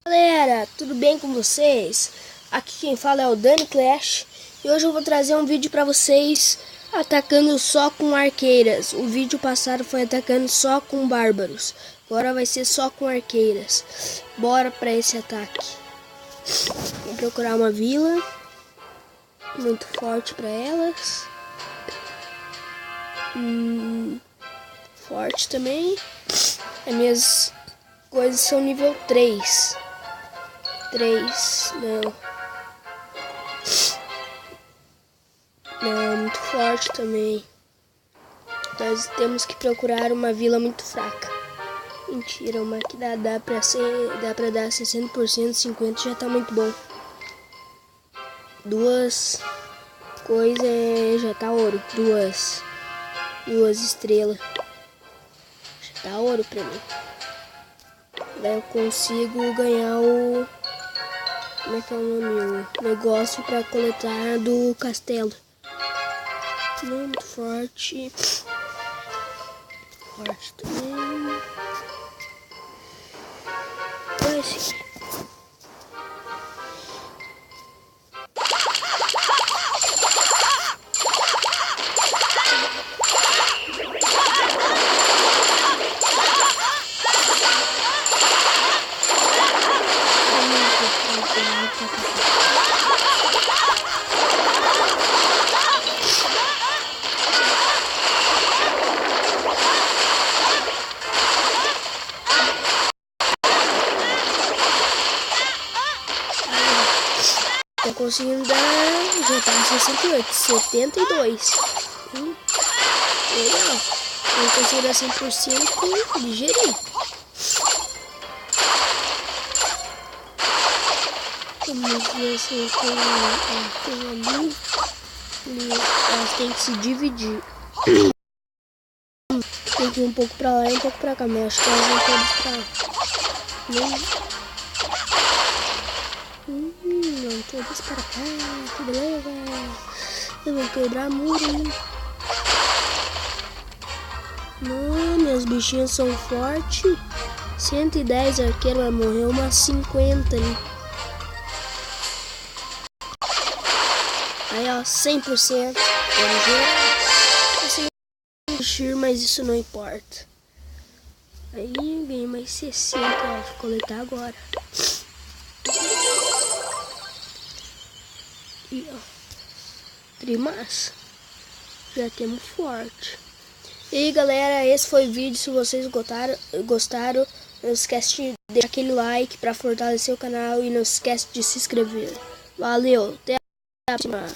Galera, tudo bem com vocês? Aqui quem fala é o Dani Clash e hoje eu vou trazer um vídeo pra vocês atacando só com arqueiras. O vídeo passado foi atacando só com bárbaros, agora vai ser só com arqueiras. Bora pra esse ataque. Vou procurar uma vila muito forte pra elas. Forte também. As minhas coisas são nível 3. Não, muito forte também. Nós temos que procurar uma vila muito fraca. Mentira, uma que dá pra dar 60%, 50% já tá muito bom. Duas coisas já tá ouro. Duas estrelas. Já tá ouro pra mim. Daí eu consigo ganhar o... Como é que é o nome? O negócio pra coletar do castelo. Muito forte. Forte também. Olha esse aqui. Tô conseguindo dar, já tá 68, 72. Legal. Eu consigo dar 100% ligeirinho. Vamos ver se tem ali. Elas têm que se dividir. Tem que ir um pouco pra lá e um pouco pra cá, mas acho que elas vão todas pra lá. Não, todas para cá, que beleza. Eu vou quebrar muro. Mano, os bichinhos são fortes. 110 arqueiros, vai morrer umas 50 ali. Aí ó, 100%. Consegui encher, mas isso não importa. Aí ganhei mais 60, ó, vou coletar agora. E ó, trimassa. Já temos forte. E aí galera, esse foi o vídeo. Se vocês gostaram, não esquece de deixar aquele like para fortalecer o canal e não esquece de se inscrever. Valeu, até a próxima.